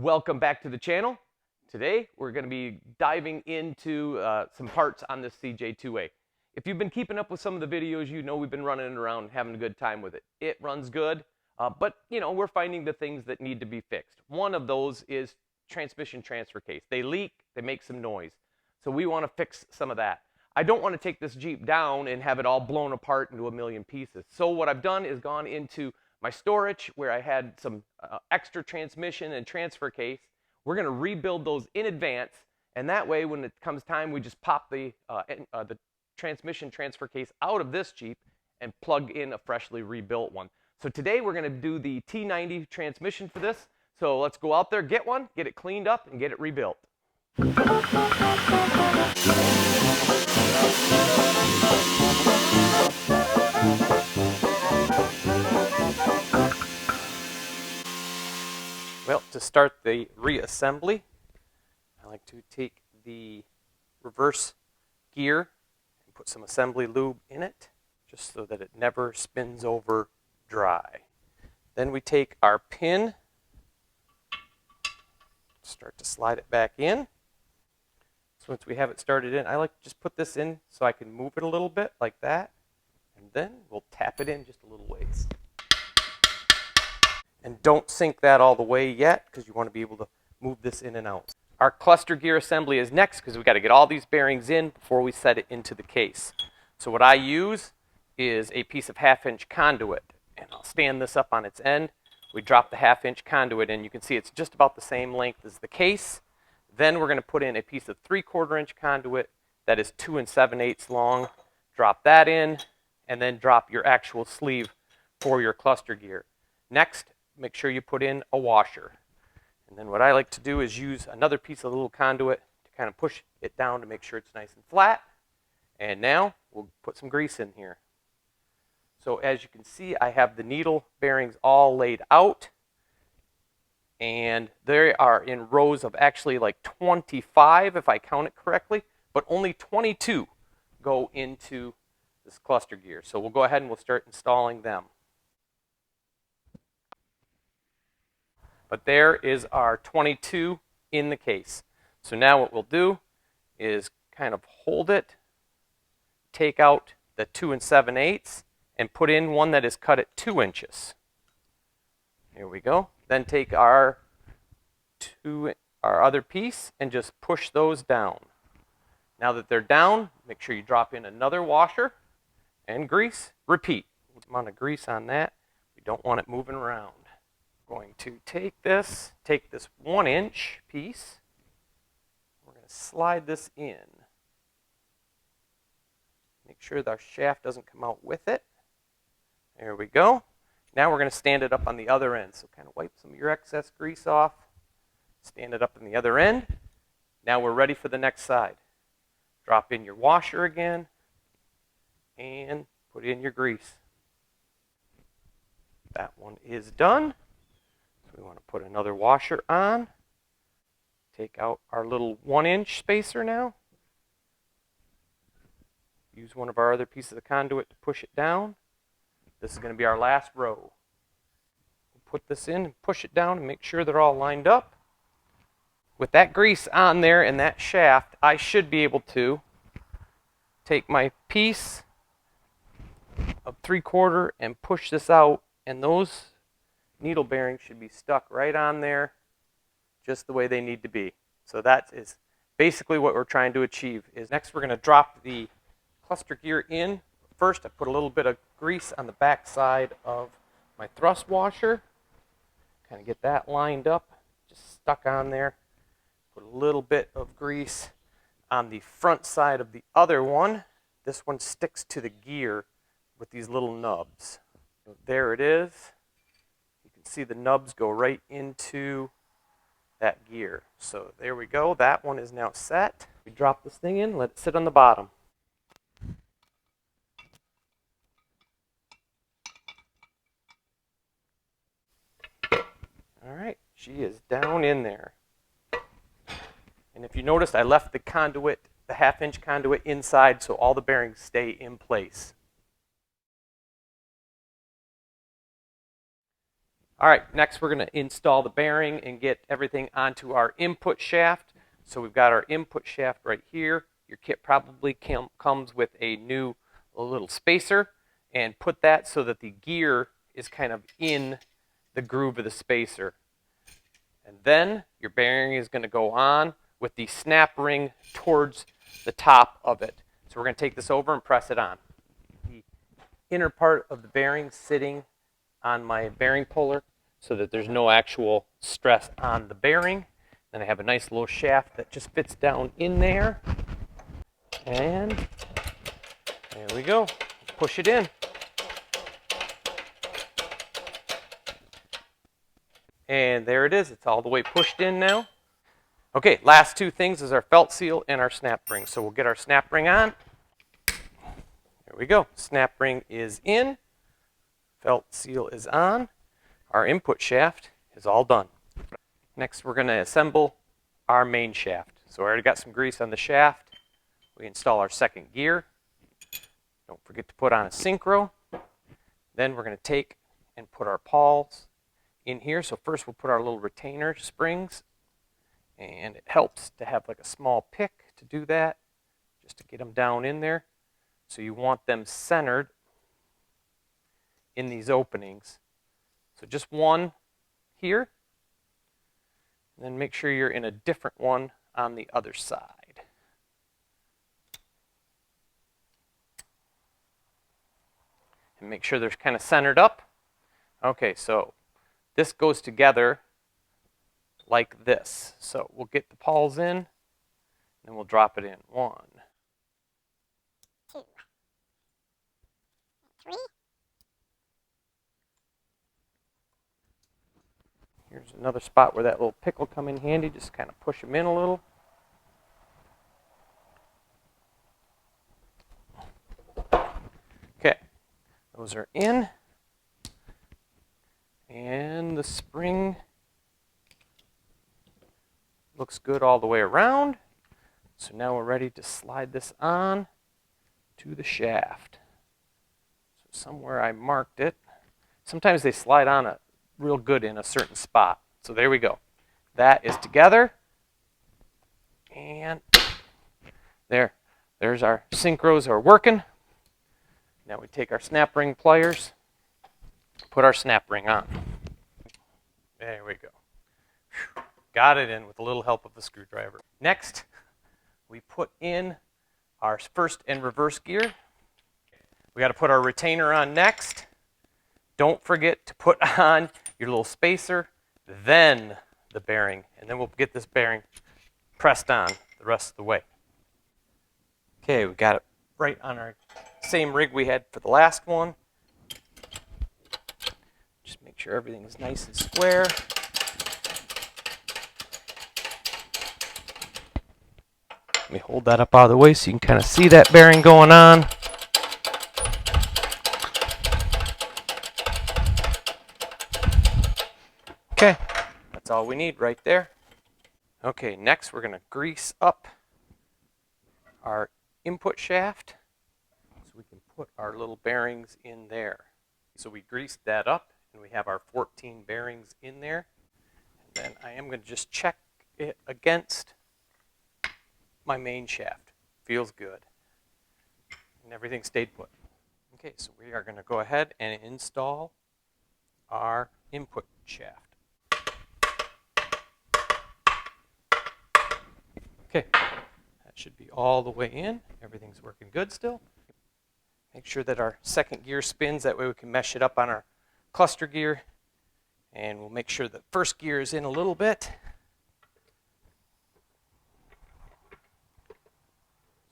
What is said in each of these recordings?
Welcome back to the channel. Today we're going to be diving into some parts on this CJ2A. If you've been keeping up with some of the videos, you know we've been running around having a good time with it. It runs good, but you know, we're finding the things that need to be fixed. One of those is transmission transfer case. They leak, they make some noise. So we want to fix some of that. I don't want to take this Jeep down and have it all blown apart into a million pieces. So what I've done is gone into my storage where I had some extra transmission and transfer case. We're going to rebuild those in advance, and that way when it comes time we just pop the transmission transfer case out of this Jeep and plug in a freshly rebuilt one. So today we're going to do the T90 transmission for this. So let's go out there, get one, get it cleaned up, and get it rebuilt. Well, to start the reassembly, I like to take the reverse gear and put some assembly lube in it, just so that it never spins over dry. Then we take our pin, start to slide it back in. So once we have it started in, I like to just put this in so I can move it a little bit like that, and then we'll tap it in just a little ways. And don't sink that all the way yet, because you want to be able to move this in and out. Our cluster gear assembly is next, because we've got to get all these bearings in before we set it into the case. So what I use is a piece of 1/2-inch conduit, and I'll stand this up on its end. We drop the 1/2-inch conduit in. You can see it's just about the same length as the case. Then we're going to put in a piece of 3/4-inch conduit that is 2 7/8 long. Drop that in, and then drop your actual sleeve for your cluster gear. Next, make sure you put in a washer. And then what I like to do is use another piece of little conduit to kind of push it down to make sure it's nice and flat. And now we'll put some grease in here. So as you can see, I have the needle bearings all laid out. And they are in rows of actually like 25 if I count it correctly, but only 22 go into this cluster gear. So we'll go ahead and we'll start installing them. But there is our 22 in the case. So now what we'll do is kind of hold it, take out the 2 7/8, and put in one that is cut at 2 inches. Here we go. Then take our other piece and just push those down. Now that they're down, make sure you drop in another washer and grease. Repeat. Amount of grease on that. We don't want it moving around. Going to take this 1-inch piece. We're going to slide this in. Make sure that our shaft doesn't come out with it. There we go. Now we're going to stand it up on the other end. So kind of wipe some of your excess grease off. Stand it up on the other end. Now we're ready for the next side. Drop in your washer again and put in your grease. That one is done. We want to put another washer on. Take out our little 1-inch spacer now. Use one of our other pieces of conduit to push it down. This is going to be our last row. We'll put this in and push it down and make sure they're all lined up. With that grease on there and that shaft, I should be able to take my piece of 3/4 and push this out, and those needle bearings should be stuck right on there just the way they need to be. So that is basically what we're trying to achieve. Next we're going to drop the cluster gear in. First I put a little bit of grease on the back side of my thrust washer. Kind of get that lined up, just stuck on there. Put a little bit of grease on the front side of the other one. This one sticks to the gear with these little nubs. So there it is. See the nubs go right into that gear. So there we go. That one is now set. We drop this thing in, let it sit on the bottom. All right, she is down in there. And if you noticed, I left the conduit, the 1/2-inch conduit inside so all the bearings stay in place. All right, next we're going to install the bearing and get everything onto our input shaft. So we've got our input shaft right here. Your kit probably comes with a little spacer, and put that so that the gear is kind of in the groove of the spacer. And then your bearing is going to go on with the snap ring towards the top of it. So we're going to take this over and press it on. The inner part of the bearing sitting on my bearing puller so that there's no actual stress on the bearing. Then I have a nice little shaft that just fits down in there. And there we go. Push it in. And there it is. It's all the way pushed in now. Okay, last two things is our felt seal and our snap ring. So we'll get our snap ring on. There we go. Snap ring is in. Felt seal is on. Our input shaft is all done. Next, we're going to assemble our main shaft. So I already got some grease on the shaft. We install our second gear. Don't forget to put on a synchro. Then we're going to take and put our pawls in here. So first we'll put our little retainer springs. And it helps to have like a small pick to do that, just to get them down in there. So you want them centered in these openings. So just one here, and then make sure you're in a different one on the other side. And make sure they're kind of centered up. Okay, so this goes together like this. So we'll get the pawls in, and we'll drop it in. 1, 2, 3. Here's another spot where that little pick will come in handy. Just kind of push them in a little. Okay, those are in. And the spring looks good all the way around. So now we're ready to slide this on to the shaft. So somewhere I marked it. Sometimes they slide on real good in a certain spot. So there we go. That is together. And there's our synchros are working. Now we take our snap ring pliers, put our snap ring on. There we go. Whew. Got it in with a little help of the screwdriver. Next, we put in our first and reverse gear. We got to put our retainer on next. Don't forget to put on your little spacer, then the bearing, and then we'll get this bearing pressed on the rest of the way. Okay, we got it right on our same rig we had for the last one. Just make sure everything is nice and square. Let me hold that up out of the way so you can kind of see that bearing going on. Okay, that's all we need right there. Okay, next we're going to grease up our input shaft so we can put our little bearings in there. So we greased that up and we have our 14 bearings in there. And then I am going to just check it against my main shaft. Feels good. And everything stayed put. Okay, so we are going to go ahead and install our input shaft. Okay, that should be all the way in. Everything's working good still. Make sure that our second gear spins. That way we can mesh it up on our cluster gear. And we'll make sure the first gear is in a little bit.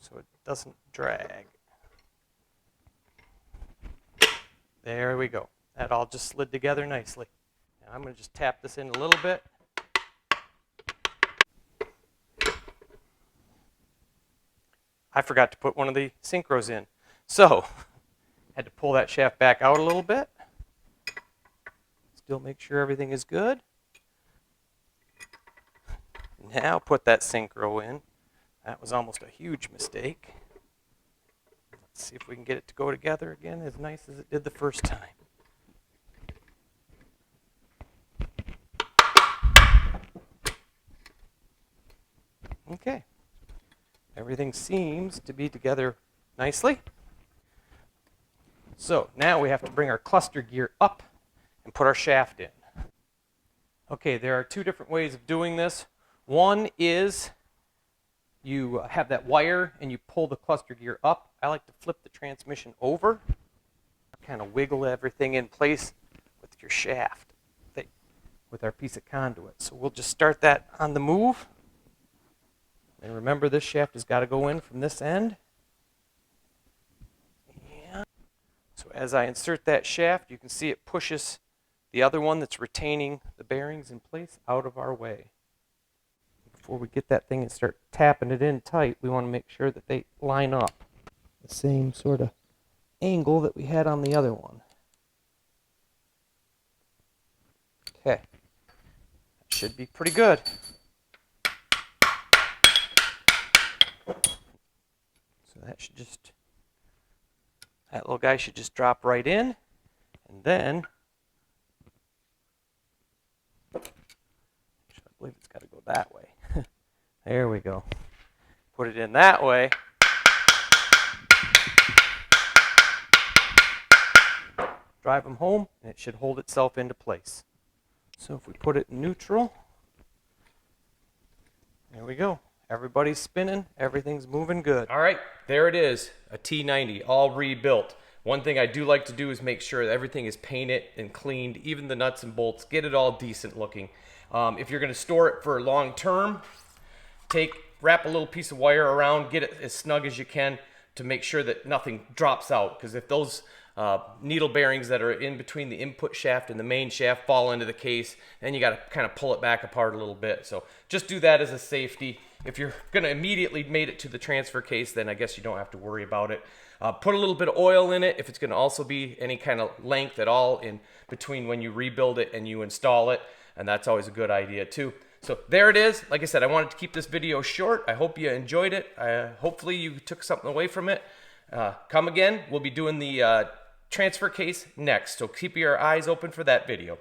So it doesn't drag. There we go. That all just slid together nicely. Now I'm going to just tap this in a little bit. I forgot to put one of the synchros in. So, had to pull that shaft back out a little bit. Still make sure everything is good. Now put that synchro in. That was almost a huge mistake. Let's see if we can get it to go together again as nice as it did the first time. Okay. Everything seems to be together nicely. So now we have to bring our cluster gear up and put our shaft in. Okay, there are two different ways of doing this. One is you have that wire and you pull the cluster gear up. I like to flip the transmission over, kind of wiggle everything in place with your shaft, with our piece of conduit. So we'll just start that on the move. And remember, this shaft has got to go in from this end. Yeah. So as I insert that shaft, you can see it pushes the other one that's retaining the bearings in place out of our way. Before we get that thing and start tapping it in tight, we want to make sure that they line up the same sort of angle that we had on the other one. Okay. That should be pretty good. So that little guy should just drop right in, and then I believe it's got to go that way. There we go. Put it in that way. Drive them home, and it should hold itself into place. So if we put it in neutral, there we go. Everybody's spinning. Everything's moving good. All right, there it is, a T90, all rebuilt. One thing I do like to do is make sure that everything is painted and cleaned, even the nuts and bolts, get it all decent looking. If you're going to store it for long term, wrap a little piece of wire around, get it as snug as you can to make sure that nothing drops out. Because if those needle bearings that are in between the input shaft and the main shaft fall into the case, then you got to kind of pull it back apart a little bit. So just do that as a safety. If you're going to immediately made it to the transfer case, then I guess you don't have to worry about it. Put a little bit of oil in it if it's going to also be any kind of length at all in between when you rebuild it and you install it. And that's always a good idea too. So there it is. Like I said, I wanted to keep this video short. I hope you enjoyed it. Hopefully you took something away from it. Come again. We'll be doing the transfer case next. So keep your eyes open for that video.